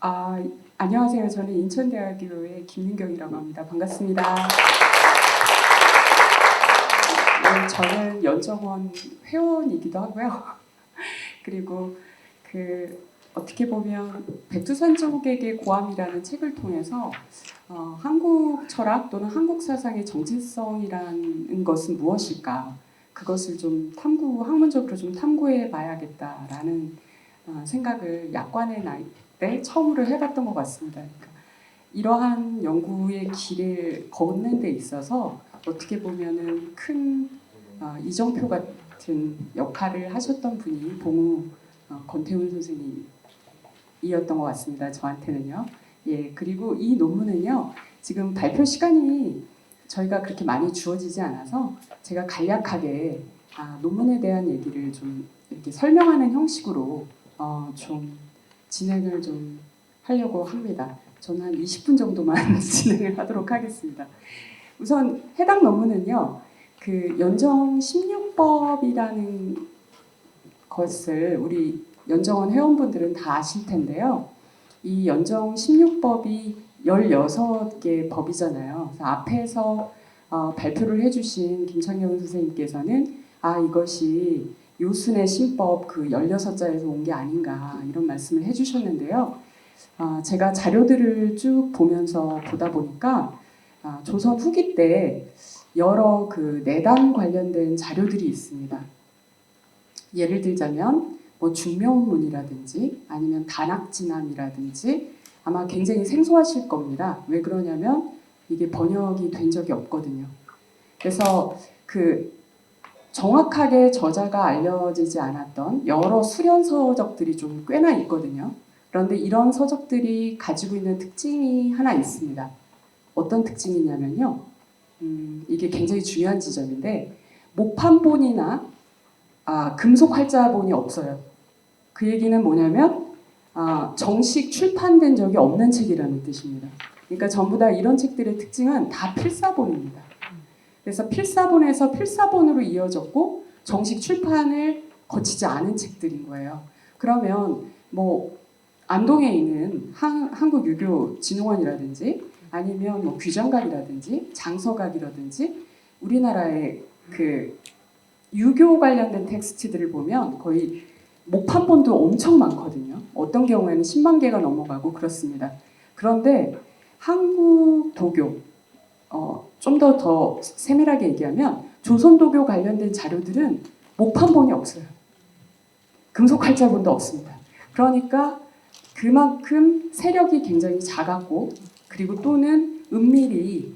아, 안녕하세요. 저는 인천대학교의 김민경이라고 합니다. 반갑습니다. 네, 저는 연정원 회원이기도 하고요. 그리고 어떻게 보면 백두산족에게 고함이라는 책을 통해서 한국 철학 또는 한국 사상의 정체성이라는 것은 무엇일까? 그것을 좀 학문적으로 좀 탐구해 봐야겠다라는 생각을 약관의 나이 때 처음으로 해봤던 것 같습니다. 그러니까 이러한 연구의 길을 걷는 데 있어서 어떻게 보면은 큰 이정표 같은 역할을 하셨던 분이 봉우 권태훈 선생님이었던 것 같습니다. 저한테는요. 예, 그리고 이 논문은요. 지금 발표 시간이 저희가 그렇게 많이 주어지지 않아서 제가 간략하게 논문에 대한 얘기를 좀 이렇게 설명하는 형식으로 좀 진행을 좀 하려고 합니다. 저는 한 20분 정도만 진행을 하도록 하겠습니다. 우선 해당 논문은요. 그 연정 16법이라는 것을 우리 연정원 회원분들은 다 아실 텐데요. 이 연정 16법이 16개 법이잖아요. 그래서 앞에서 발표를 해주신 김창경 선생님께서는 이것이 요순의 신법 그 16자에서 온 게 아닌가 이런 말씀을 해주셨는데요. 제가 자료들을 쭉 보면서 보다 보니까 조선 후기 때 여러 그 내단 관련된 자료들이 있습니다. 예를 들자면 뭐 중명문이라든지 아니면 단학진함이라든지 아마 굉장히 생소하실 겁니다. 왜 그러냐면 이게 번역이 된 적이 없거든요. 그래서 그 정확하게 저자가 알려지지 않았던 여러 수련 서적들이 좀 꽤나 있거든요. 그런데 이런 서적들이 가지고 있는 특징이 하나 있습니다. 어떤 특징이냐면요. 이게 굉장히 중요한 지점인데 목판본이나 금속 활자본이 없어요. 그 얘기는 뭐냐면 정식 출판된 적이 없는 책이라는 뜻입니다. 그러니까 전부 다 이런 책들의 특징은 다 필사본입니다. 그래서 필사본에서 필사본으로 이어졌고 정식 출판을 거치지 않은 책들인 거예요. 그러면 뭐 안동에 있는 한국유교진흥원이라든지 아니면 뭐 귀정각이라든지 장서각이라든지 우리나라의 그 유교 관련된 텍스트들을 보면 거의 목판본도 엄청 많거든요. 어떤 경우에는 10만 개가 넘어가고 그렇습니다. 그런데 한국 도교, 좀 더 세밀하게 얘기하면 조선도교 관련된 자료들은 목판본이 없어요. 금속활자본도 없습니다. 그러니까 그만큼 세력이 굉장히 작았고 그리고 또는 은밀히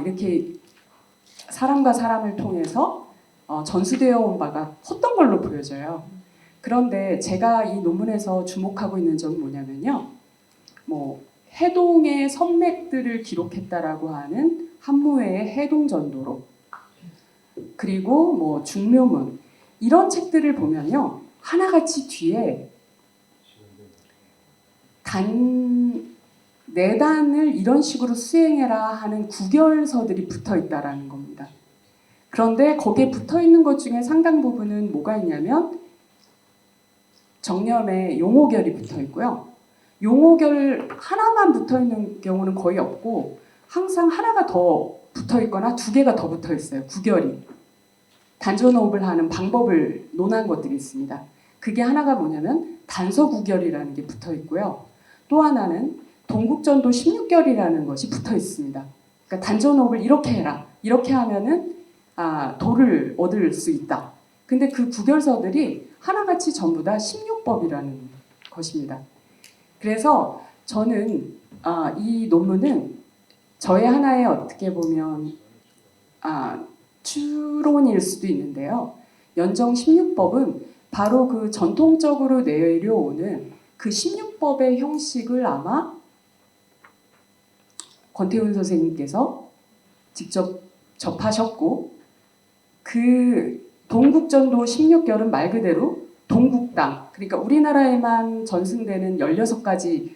이렇게 사람과 사람을 통해서 전수되어 온 바가 컸던 걸로 보여져요. 그런데 제가 이 논문에서 주목하고 있는 점은 뭐냐면요. 뭐 해동의 선맥들을 기록했다라고 하는 한무회의 해동전도록 그리고 뭐 중묘문 이런 책들을 보면요. 하나같이 뒤에 내단을 이런 식으로 수행해라 하는 구결서들이 붙어 있다라는 겁니다. 그런데 거기에 붙어 있는 것 중에 상당 부분은 뭐가 있냐면 정념에 용오결이 붙어 있고요. 용오결 하나만 붙어 있는 경우는 거의 없고 항상 하나가 더 붙어 있거나 두 개가 더 붙어 있어요. 구결이. 단전호흡을 하는 방법을 논한 것들이 있습니다. 그게 하나가 뭐냐면 단서구결이라는 게 붙어 있고요. 또 하나는 동국전도 16결이라는 것이 붙어 있습니다. 그러니까 단전호흡을 이렇게 해라. 이렇게 하면은 도를 얻을 수 있다. 근데 그 구결서들이 하나같이 전부 다 16법이라는 것입니다. 그래서 저는 이 논문은 저의 하나의 어떻게 보면 추론일 수도 있는데요. 연정 16법은 바로 그 전통적으로 내려오는 그 16법의 형식을 아마 권태훈 선생님께서 직접 접하셨고 그 동국전도 16결은 말 그대로 동국당 그러니까 우리나라에만 전승되는 16가지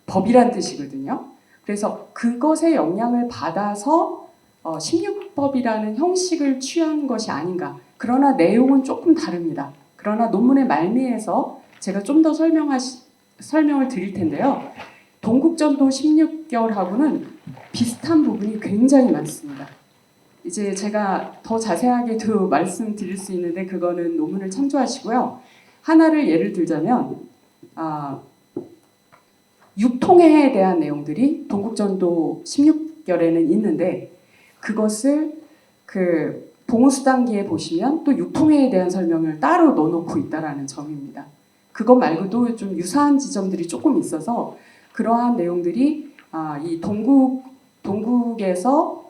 법이란 뜻이거든요. 그래서 그것의 영향을 받아서 16법이라는 형식을 취한 것이 아닌가. 그러나 내용은 조금 다릅니다. 그러나 논문의 말미에서 제가 좀 더 설명을 드릴 텐데요. 동국전도 16결하고는 비슷한 부분이 굉장히 많습니다. 이제 제가 더 자세하게도 말씀드릴 수 있는데 그거는 논문을 참조하시고요. 하나를 예를 들자면 육통해에 대한 내용들이 동국전도 16결에는 있는데 그것을 그 봉우수단기에 보시면 또 육통해에 대한 설명을 따로 넣어놓고 있다라는 점입니다. 그것 말고도 좀 유사한 지점들이 조금 있어서 그러한 내용들이 이 동국에서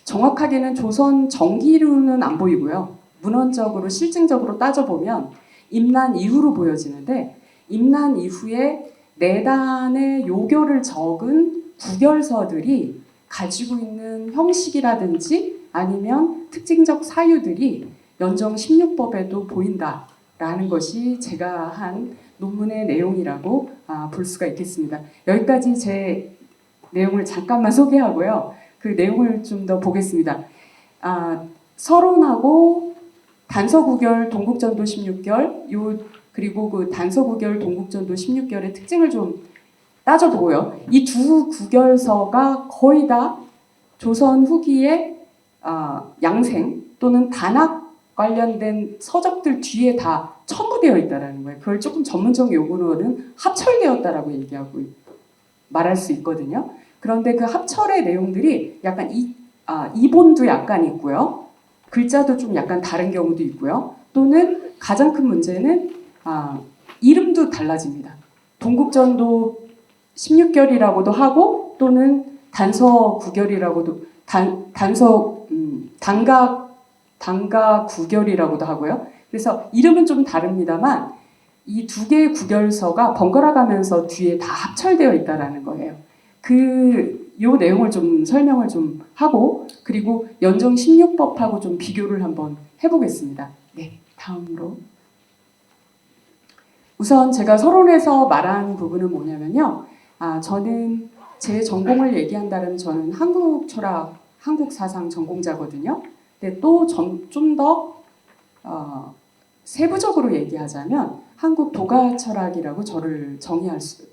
정확하게는 조선 정기로는 안 보이고요. 문헌적으로 실증적으로 따져보면 임난 이후로 보여지는데 임난 이후에 내단의 요결을 적은 구결서들이 가지고 있는 형식이라든지 아니면 특징적 사유들이 연정 16법에도 보인다라는 것이 제가 한 논문의 내용이라고 볼 수가 있겠습니다. 여기까지 제 내용을 잠깐만 소개하고요. 그 내용을 좀 더 보겠습니다. 서론하고 단서구결 동국전도 16결 그리고 그 단서구결 동국전도 16결의 특징을 좀 따져보고요. 이 두 구결서가 거의 다 조선 후기의 양생 또는 단학 관련된 서적들 뒤에 다 첨부되어 있다는 거예요. 그걸 조금 전문적 용어로는 합철되었다라고 얘기하고 말할 수 있거든요. 그런데 그 합철의 내용들이 약간 이본도 약간 있고요. 글자도 좀 약간 다른 경우도 있고요. 또는 가장 큰 문제는 이름도 달라집니다. 동국전도 16결이라고도 하고 또는 단서 9결이라고도 단가 9결이라고도 하고요. 그래서 이름은 좀 다릅니다만 이 두 개의 구결서가 번갈아 가면서 뒤에 다 합철되어 있다라는 거예요. 요 내용을 좀 설명을 좀 하고 그리고 연정 16법하고 좀 비교를 한번 해보겠습니다. 네, 다음으로. 우선 제가 서론에서 말한 부분은 뭐냐면요. 저는 제 전공을 얘기한다면 저는 한국 철학, 한국 사상 전공자거든요. 근데 또 좀 더 세부적으로 얘기하자면 한국 도가 철학이라고 저를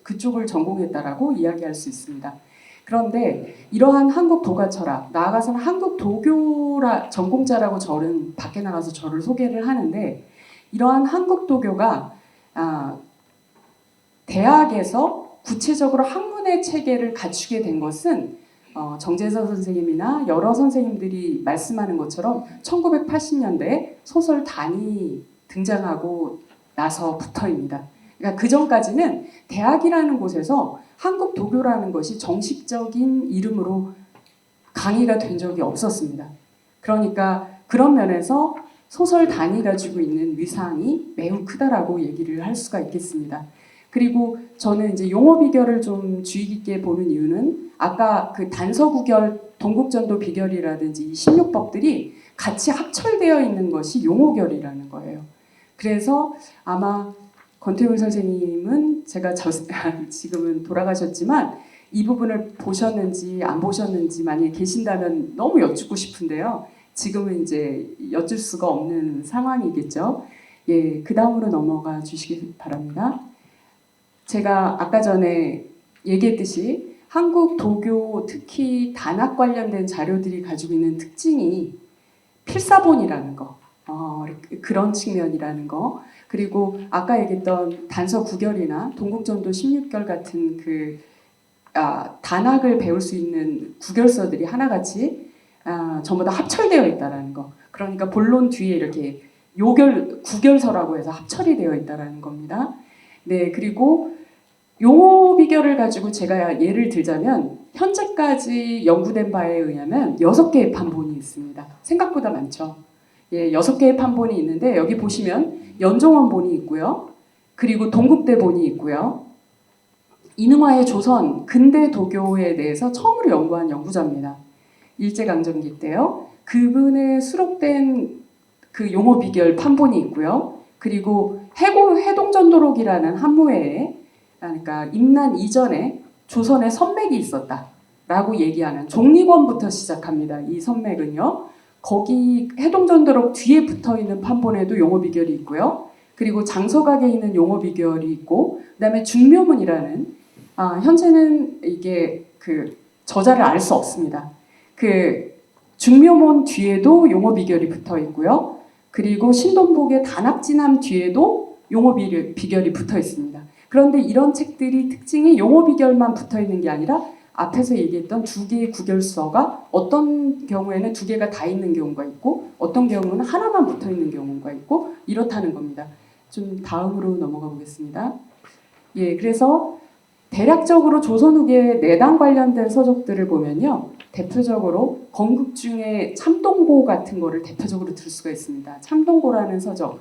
그쪽을 전공했다라고 이야기할 수 있습니다. 그런데 이러한 한국 도가 철학, 나아가서는 한국 도교라 전공자라고 저는 밖에 나가서 저를 소개를 하는데 이러한 한국 도교가 대학에서 구체적으로 학문의 체계를 갖추게 된 것은 정재서 선생님이나 여러 선생님들이 말씀하는 것처럼 1980년대 소설 단이 등장하고 나서부터입니다. 그러니까 그 전까지는 대학이라는 곳에서 한국 도교라는 것이 정식적인 이름으로 강의가 된 적이 없었습니다. 그러니까 그런 면에서 소설 단이 가지고 있는 위상이 매우 크다라고 얘기를 할 수가 있겠습니다. 그리고 저는 이제 용어 비결을 좀 주의 깊게 보는 이유는 아까 그 단서구결, 동국전도 비결이라든지 이 16법들이 같이 합철되어 있는 것이 용어결이라는 거예요. 그래서 아마 권태훈 선생님은 제가 지금은 돌아가셨지만 이 부분을 보셨는지 안 보셨는지 만약에 계신다면 너무 여쭙고 싶은데요. 지금은 이제 여쭐 수가 없는 상황이겠죠. 예, 그 다음으로 넘어가 주시기 바랍니다. 제가 아까 전에 얘기했듯이 한국 도교 특히 단학 관련된 자료들이 가지고 있는 특징이 필사본이라는 거, 그런 측면이라는 거, 그리고 아까 얘기했던 단서 9결이나 동국전도 16결 같은 단학을 배울 수 있는 구결서들이 하나같이 전부 다 합철되어 있다는 거. 그러니까 본론 뒤에 이렇게 구결서라고 해서 합철이 되어 있다는 겁니다. 네, 그리고 용어 비결을 가지고 제가 예를 들자면 현재까지 연구된 바에 의하면 6개의 판본이 있습니다. 생각보다 많죠. 예, 6개의 판본이 있는데 여기 보시면 연종원본이 있고요. 그리고 동국대본이 있고요. 이능화의 조선 근대 도교에 대해서 처음으로 연구한 연구자입니다. 일제강점기 때요. 그분의 수록된 그 용어 비결 판본이 있고요. 그리고 해동전도록이라는 한무회에 그러니까 임난 이전에 조선에 선맥이 있었다라고 얘기하는 종리권부터 시작합니다. 이 선맥은요. 거기 해동전도록 뒤에 붙어있는 판본에도 용어 비결이 있고요. 그리고 장서각에 있는 용어 비결이 있고, 그다음에 중묘문이라는 현재는 이게 그 저자를 알 수 없습니다. 그 중묘문 뒤에도 용어 비결이 붙어 있고요. 그리고 신돈복의 단합진함 뒤에도 용어 비결이 붙어 있습니다. 그런데 이런 책들이 특징이 용어 비결만 붙어 있는 게 아니라 앞에서 얘기했던 두 개의 구결서가 어떤 경우에는 두 개가 다 있는 경우가 있고 어떤 경우는 하나만 붙어 있는 경우가 있고 이렇다는 겁니다. 좀 다음으로 넘어가 보겠습니다. 예, 그래서 대략적으로 조선 후기의 내당 관련된 서적들을 보면요. 대표적으로 건국 중에 참동고 같은 거를 대표적으로 들 수가 있습니다. 참동고라는 서적.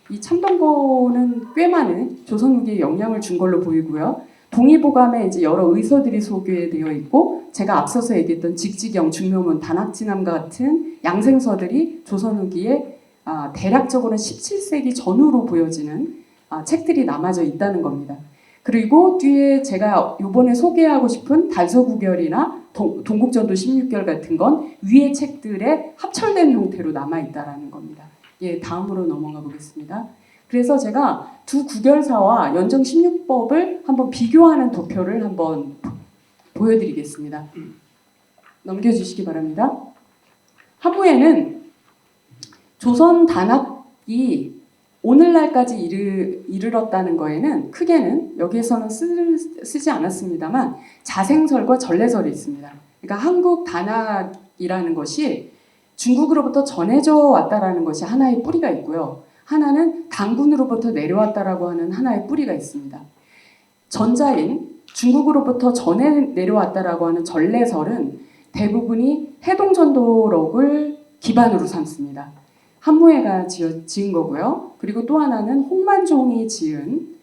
이 참동고는 꽤 많은 조선 후기에 영향을 준 걸로 보이고요. 동의보감에 이제 여러 의서들이 소개되어 있고 제가 앞서서 얘기했던 직지경, 중묘문, 단학진함 같은 양생서들이 조선 후기에 대략적으로는 17세기 전후로 보여지는 책들이 남아져 있다는 겁니다. 그리고 뒤에 제가 이번에 소개하고 싶은 달서구결이나 동국전도 16결 같은 건 위의 책들에 합철된 형태로 남아있다라는 겁니다. 예, 다음으로 넘어가 보겠습니다. 그래서 제가 두 구결사와 연정 16법을 한번 비교하는 도표를 한번 보여드리겠습니다. 넘겨주시기 바랍니다. 하부에는 조선 단학이 오늘날까지 이르렀다는 거에는 크게는 여기에서는 쓰지 않았습니다만 자생설과 전래설이 있습니다. 그러니까 한국 단학이라는 것이 중국으로부터 전해져 왔다라는 것이 하나의 뿌리가 있고요. 하나는 당군으로부터 내려왔다라고 하는 하나의 뿌리가 있습니다. 전자인 중국으로부터 전해 내려왔다라고 하는 전래설은 대부분이 해동전도록을 기반으로 삼습니다. 한무회가 지은 거고요. 그리고 또 하나는 홍만종이 지은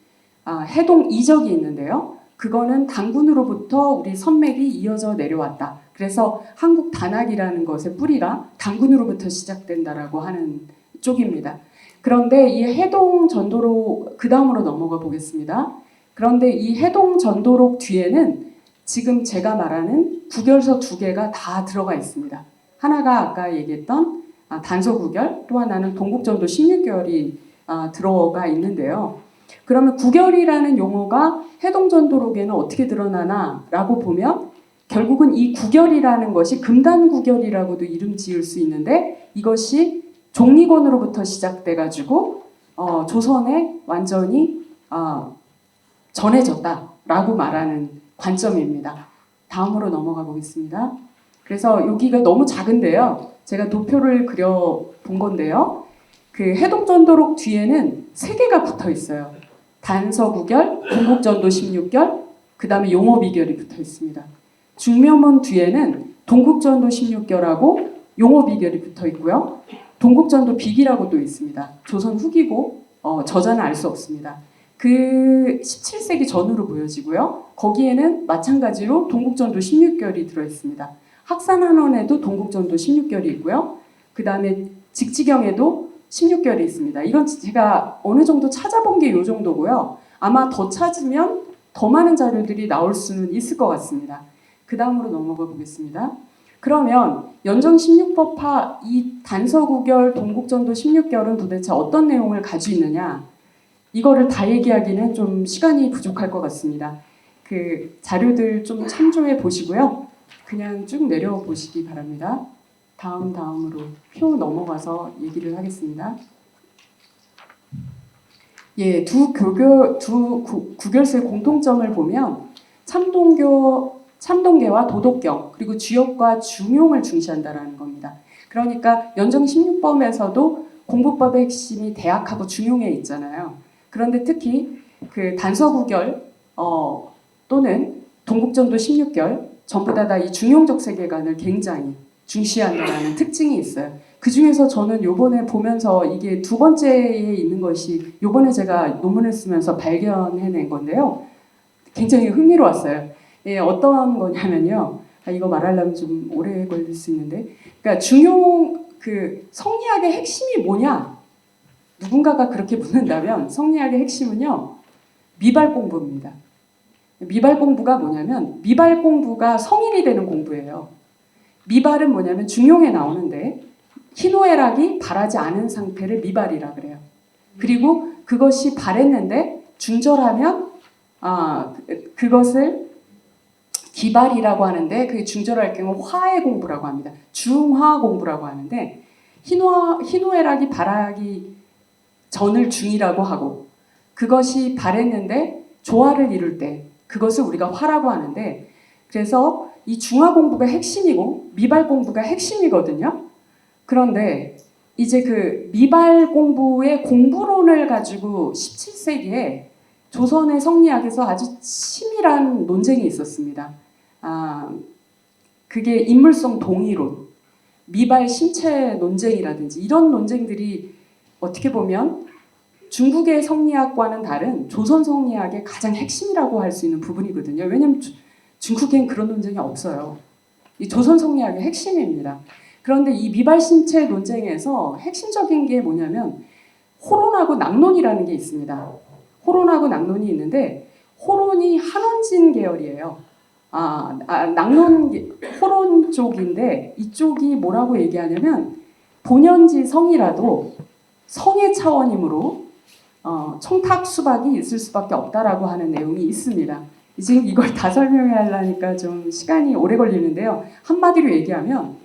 해동 이적이 있는데요. 그거는 당군으로부터 우리 선맥이 이어져 내려왔다. 그래서 한국 단학이라는 것의 뿌리가 당군으로부터 시작된다라고 하는 쪽입니다. 그런데 이 해동 전도록 그 다음으로 넘어가 보겠습니다. 그런데 이 해동 전도록 뒤에는 지금 제가 말하는 구결서 두 개가 다 들어가 있습니다. 하나가 아까 얘기했던 단서구결, 또 하나는 동국전도 16결이 들어가 있는데요. 그러면 구결이라는 용어가 해동전도록에는 어떻게 드러나나라고 보면 결국은 이 구결이라는 것이 금단구결이라고도 이름 지을 수 있는데 이것이 종리권으로부터 시작돼가지고 조선에 완전히 전해졌다라고 말하는 관점입니다. 다음으로 넘어가 보겠습니다. 그래서 여기가 너무 작은데요. 제가 도표를 그려 본 건데요. 그 해동전도록 뒤에는 세 개가 붙어 있어요. 단서구결, 동국전도 16결, 그 다음에 용어비결이 붙어 있습니다. 중묘문 뒤에는 동국전도 16결하고 용어비결이 붙어 있고요. 동국전도 비기라고 또 있습니다. 조선 후기고 저자는 알 수 없습니다. 그 17세기 전후로 보여지고요. 거기에는 마찬가지로 동국전도 16결이 들어있습니다. 학산한원에도 동국전도 16결이 있고요. 그 다음에 직지경에도 16결이 있습니다. 이건 제가 어느 정도 찾아본 게 이 정도고요. 아마 더 찾으면 더 많은 자료들이 나올 수는 있을 것 같습니다. 그 다음으로 넘어가 보겠습니다. 그러면 연정 16법화 이 단서구결 동국전도 16결은 도대체 어떤 내용을 가지고 있느냐? 이거를 다 얘기하기는 좀 시간이 부족할 것 같습니다. 그 자료들 좀 참조해 보시고요. 그냥 쭉 내려보시기 바랍니다. 다음으로 표 넘어가서 얘기를 하겠습니다. 예, 두 구결서의 공통점을 보면 참동계와 도덕경 그리고 주역과 중용을 중시한다라는 겁니다. 그러니까 연정 16법에서도 공부법의 핵심이 대학하고 중용에 있잖아요. 그런데 특히 그 단서구결 또는 동국전도 16결 전부 다 이 중용적 세계관을 굉장히 중시한다는 특징이 있어요. 그 중에서 저는 요번에 보면서 이게 두 번째에 있는 것이 요번에 제가 논문을 쓰면서 발견해낸 건데요. 굉장히 흥미로웠어요. 예, 어떤 거냐면요. 이거 말하려면 좀 오래 걸릴 수 있는데, 그러니까 중용 그 성리학의 핵심이 뭐냐? 누군가가 그렇게 묻는다면 성리학의 핵심은요. 미발 공부입니다. 미발 공부가 뭐냐면 미발 공부가 성인이 되는 공부예요. 미발은 뭐냐면 중용에 나오는데 희노애락이 바라지 않은 상태를 미발이라 그래요. 그리고 그것이 바랬는데 중절하면 그것을 기발이라고 하는데 그 중절할 경우 화의 공부라고 합니다. 중화 공부라고 하는데 희노애락이 발하기 전을 중이라고 하고 그것이 바랬는데 조화를 이룰 때 그것을 우리가 화라고 하는데 그래서 이 중화 공부가 핵심이고 미발 공부가 핵심이거든요. 그런데 이제 그 미발 공부의 공부론을 가지고 17세기에 조선의 성리학에서 아주 치밀한 논쟁이 있었습니다. 그게 인물성 동의론, 미발 심체 논쟁이라든지 이런 논쟁들이 어떻게 보면 중국의 성리학과는 다른 조선 성리학의 가장 핵심이라고 할 수 있는 부분이거든요. 왜냐하면 중국엔 그런 논쟁이 없어요. 이 조선 성리학의 핵심입니다. 그런데 이 미발 심체 논쟁에서 핵심적인 게 뭐냐면 호론하고 낙론이라는 게 있습니다. 호론하고 낙론이 있는데 호론이 한원진 계열이에요. 호론 쪽인데 이쪽이 뭐라고 얘기하냐면 본연지 성이라도 성의 차원이므로 청탁 수박이 있을 수밖에 없다라고 하는 내용이 있습니다. 지금 이걸 다 설명하려니까 좀 시간이 오래 걸리는데요. 한마디로 얘기하면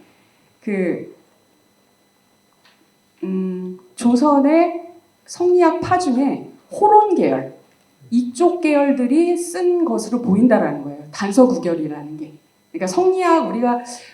조선의 성리학 파 중에 호론 계열 이쪽 계열들이 쓴 것으로 보인다라는 거예요. 단서구결이라는 게. 그러니까 성리학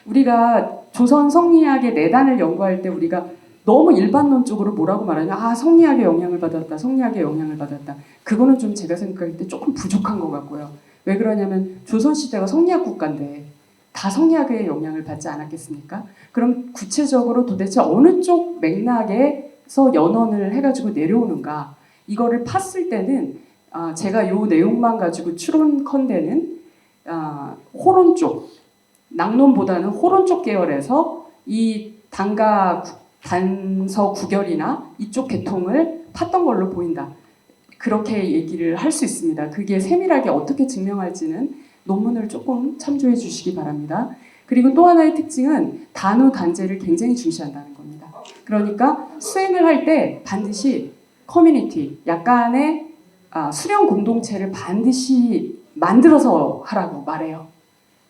우리가 조선 성리학의 내단을 연구할 때 우리가 너무 일반론적으로 뭐라고 말하냐? 성리학의 영향을 받았다. 성리학의 영향을 받았다. 그거는 좀 제가 생각할 때 조금 부족한 것 같고요. 왜 그러냐면 조선 시대가 성리학 국가인데 다 성리학의 영향을 받지 않았겠습니까? 그럼 구체적으로 도대체 어느 쪽 맥락에서 연원을 해가지고 내려오는가? 이거를 팠을 때는 제가 요 내용만 가지고 추론컨대는 호론 쪽, 낙론보다는 호론 쪽 계열에서 이 단서 구결이나 이쪽 계통을 팠던 걸로 보인다. 그렇게 얘기를 할 수 있습니다. 그게 세밀하게 어떻게 증명할지는 논문을 조금 참조해 주시기 바랍니다. 그리고 또 하나의 특징은 단우 단제를 굉장히 중시한다는 겁니다. 그러니까 수행을 할 때 반드시 커뮤니티, 약간의 수련 공동체를 반드시 만들어서 하라고 말해요.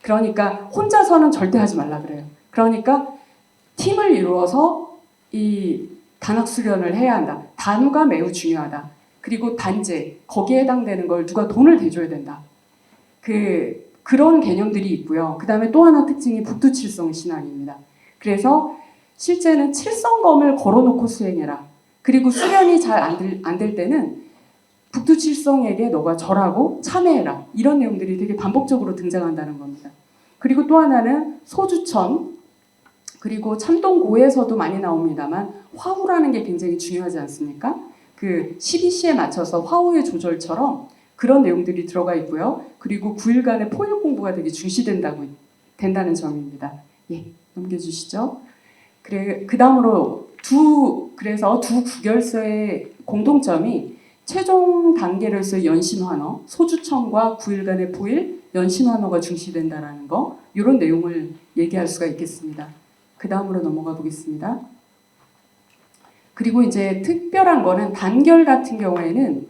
그러니까 혼자서는 절대 하지 말라 그래요. 그러니까 팀을 이루어서 이 단학 수련을 해야 한다. 단우가 매우 중요하다. 그리고 단제, 거기에 해당되는 걸 누가 돈을 대줘야 된다. 그런 개념들이 있고요. 그 다음에 또 하나 특징이 북두칠성 신앙입니다. 그래서 실제는 칠성검을 걸어놓고 수행해라. 그리고 수련이 잘 안 될 때는 북두칠성에게 너가 절하고 참회해라. 이런 내용들이 되게 반복적으로 등장한다는 겁니다. 그리고 또 하나는 소주천, 그리고 참동고에서도 많이 나옵니다만 화후라는 게 굉장히 중요하지 않습니까? 12시에 맞춰서 화후의 조절처럼 그런 내용들이 들어가 있고요. 그리고 9일간의 포일 공부가 되게 된다는 점입니다. 예, 넘겨주시죠. 그 다음으로 그래서 두 구결서의 공통점이 최종 단계로서의 연신환어, 소주청과 9일간의 포일, 연신환어가 중시된다라는 거, 이런 내용을 얘기할 수가 있겠습니다. 그 다음으로 넘어가 보겠습니다. 그리고 이제 특별한 거는 단결 같은 경우에는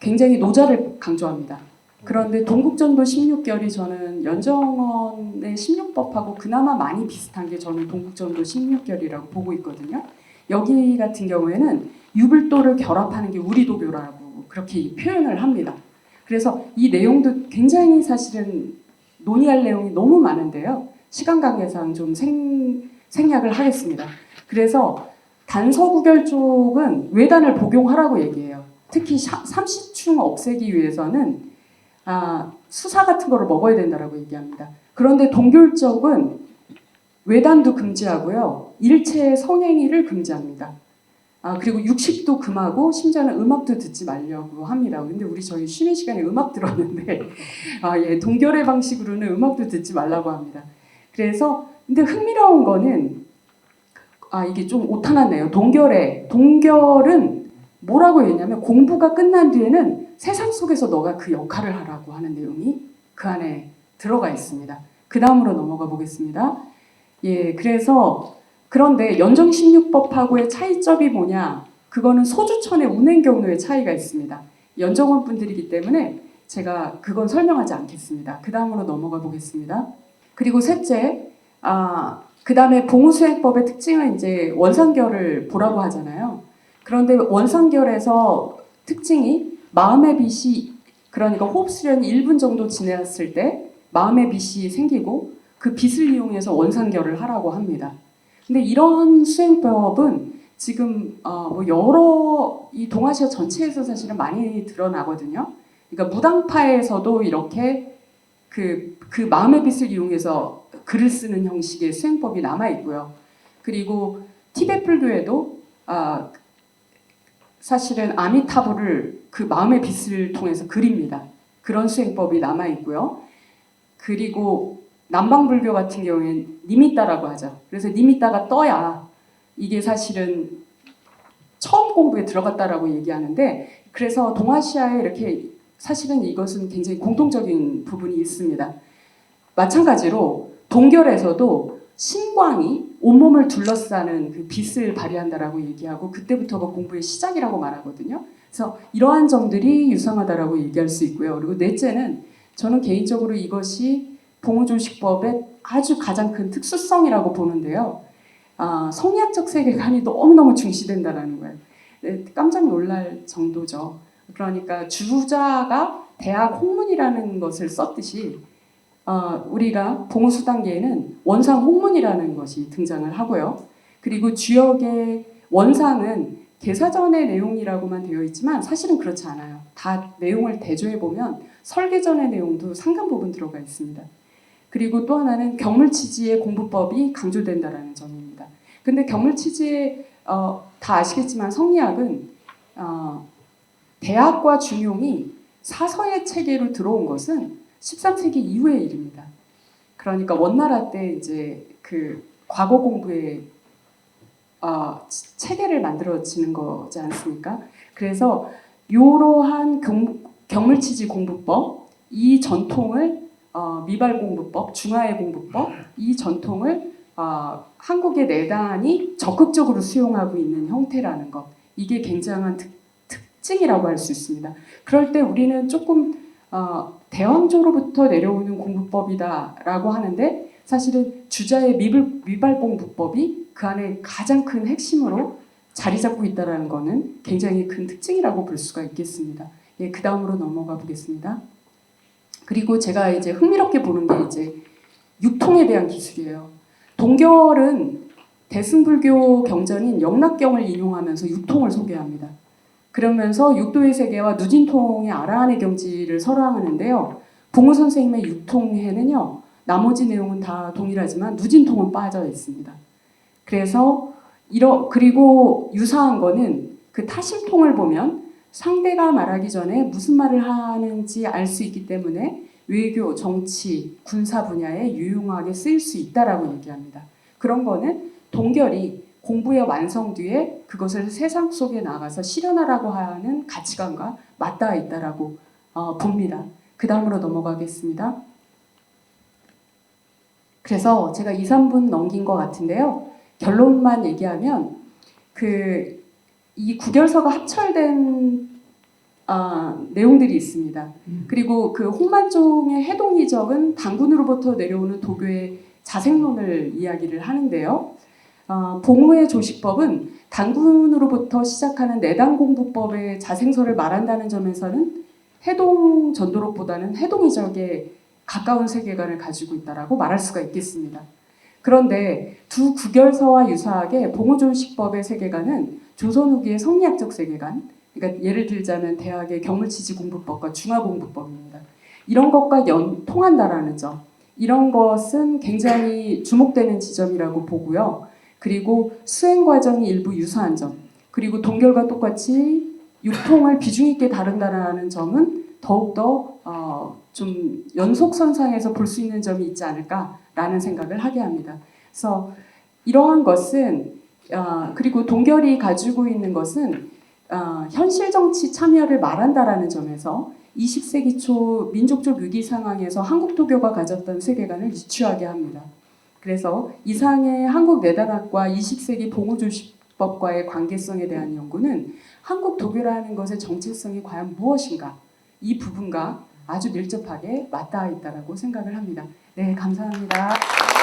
굉장히 노자를 강조합니다. 그런데 동국전도 16결이 저는 연정원의 16법하고 그나마 많이 비슷한 게 저는 동국전도 16결이라고 보고 있거든요. 여기 같은 경우에는 유불도를 결합하는 게 우리도교라고 그렇게 표현을 합니다. 그래서 이 내용도 굉장히 사실은 논의할 내용이 너무 많은데요. 시간 관계상 좀 생략을 하겠습니다. 그래서 단서구결 쪽은 외단을 복용하라고 얘기해요. 특히 삼시충 없애기 위해서는 수사 같은 거를 먹어야 된다라고 얘기합니다. 그런데 동결 쪽은 외단도 금지하고요. 일체의 성행위를 금지합니다. 그리고 육식도 금하고 심지어는 음악도 듣지 말려고 합니다. 근데 저희 쉬는 시간에 음악 들었는데 예, 동결의 방식으로는 음악도 듣지 말라고 합니다. 그래서 근데 흥미로운 거는 이게 좀 오타났네요. 동결은 뭐라고 했냐면 공부가 끝난 뒤에는 세상 속에서 너가 그 역할을 하라고 하는 내용이 그 안에 들어가 있습니다. 그 다음으로 넘어가 보겠습니다. 예, 그런데 연정 16법하고의 차이점이 뭐냐? 그거는 소주천의 운행 경로의 차이가 있습니다. 연정원 분들이기 때문에 제가 그건 설명하지 않겠습니다. 그 다음으로 넘어가 보겠습니다. 그리고 셋째, 그 다음에 봉우수행법의 특징은 이제 원상결을 보라고 하잖아요. 그런데 원상결에서 특징이 마음의 빛이, 그러니까 호흡 수련이 1분 정도 지났을 때 마음의 빛이 생기고 그 빛을 이용해서 원상결을 하라고 합니다. 근데 이런 수행법은 지금 뭐 여러 이 동아시아 전체에서 사실은 많이 드러나거든요. 그러니까 무당파에서도 이렇게 그 마음의 빛을 이용해서 글을 쓰는 형식의 수행법이 남아 있고요. 그리고 티베트 불교에도 사실은 아미타불을 그 마음의 빛을 통해서 그립니다. 그런 수행법이 남아 있고요. 그리고 남방불교 같은 경우에는 니미따라고 하죠. 그래서 니미따가 떠야 이게 사실은 처음 공부에 들어갔다라고 얘기하는데, 그래서 동아시아에 이렇게 사실은 이것은 굉장히 공통적인 부분이 있습니다. 마찬가지로 동결에서도 신광이 온몸을 둘러싸는 그 빛을 발휘한다라고 얘기하고 그때부터가 공부의 시작이라고 말하거든요. 그래서 이러한 점들이 유사하다라고 얘기할 수 있고요. 그리고 넷째는 저는 개인적으로 이것이 봉우조식법의 아주 가장 큰 특수성이라고 보는데요. 성리학적 세계관이 너무너무 중시된다라는 거예요. 네, 깜짝 놀랄 정도죠. 그러니까 주자가 대학 홍문이라는 것을 썼듯이 우리가 봉우수단계에는 원상 홍문이라는 것이 등장을 하고요. 그리고 주역의 원상은 개사전의 내용이라고만 되어 있지만 사실은 그렇지 않아요. 다 내용을 대조해 보면 설계전의 내용도 상당 부분 들어가 있습니다. 그리고 또 하나는 경물치지의 공부법이 강조된다라는 점입니다. 근데 경물치지의 다 아시겠지만 성리학은 대학과 중용이 사서의 체계로 들어온 것은 13세기 이후의 일입니다. 그러니까 원나라 때 이제 그 과거 공부의 체계를 만들어지는 거지 않습니까? 그래서 이러한 경물치지 공부법, 이 전통을 미발 공부법, 중화의 공부법, 이 전통을 한국의 내단이 적극적으로 수용하고 있는 형태라는 것, 이게 굉장한 특징이라고 할 수 있습니다. 그럴 때 우리는 조금 대왕조로부터 내려오는 공부법이다라고 하는데 사실은 주자의 미발 공부법이 그 안에 가장 큰 핵심으로 자리 잡고 있다는 것은 굉장히 큰 특징이라고 볼 수가 있겠습니다. 예, 그 다음으로 넘어가 보겠습니다. 그리고 제가 이제 흥미롭게 보는 게 이제 육통에 대한 기술이에요. 동결은 대승불교 경전인 영락경을 인용하면서 육통을 소개합니다. 그러면서 육도의 세계와 누진통의 아라한의 경지를 설화하는데요. 봉우 선생님의 육통해는요. 나머지 내용은 다 동일하지만 누진통은 빠져 있습니다. 그래서 그리고 유사한 거는 그 타심통을 보면 상대가 말하기 전에 무슨 말을 하는지 알 수 있기 때문에 외교, 정치, 군사 분야에 유용하게 쓰일 수 있다라고 얘기합니다. 그런 거는 동결이 공부의 완성 뒤에 그것을 세상 속에 나가서 실현하라고 하는 가치관과 맞닿아 있다라고 봅니다. 그 다음으로 넘어가겠습니다. 그래서 제가 2, 3분 넘긴 것 같은데요. 결론만 얘기하면 이 구결서가 합철된 내용들이 있습니다. 그리고 그 홍만종의 해동이적은 단군으로부터 내려오는 도교의 자생론을 이야기를 하는데요. 봉우의 조식법은 단군으로부터 시작하는 내단 공부법의 자생설을 말한다는 점에서는 해동 전도록보다는 해동이적에 가까운 세계관을 가지고 있다라고 말할 수가 있겠습니다. 그런데 두 구결서와 유사하게 봉우조식법의 세계관은 조선 후기의 성리학적 세계관, 그러니까 예를 들자면 대학의 경물치지 공부법과 중화 공부법입니다. 이런 것과 통한다라는 점, 이런 것은 굉장히 주목되는 지점이라고 보고요. 그리고 수행 과정이 일부 유사한 점, 그리고 동결과 똑같이 육통을 비중 있게 다룬다라는 점은 더욱더 좀 연속선상에서 볼 수 있는 점이 있지 않을까라는 생각을 하게 합니다. 그래서 이러한 것은 그리고 동결이 가지고 있는 것은 현실 정치 참여를 말한다라는 점에서 20세기 초 민족적 위기 상황에서 한국 도교가 가졌던 세계관을 유추하게 합니다. 그래서 이상의 한국 내단학과 20세기 봉우조식 법과의 관계성에 대한 연구는 한국 독일화하는 것의 정체성이 과연 무엇인가 이 부분과 아주 밀접하게 맞닿아 있다고 생각을 합니다. 네, 감사합니다.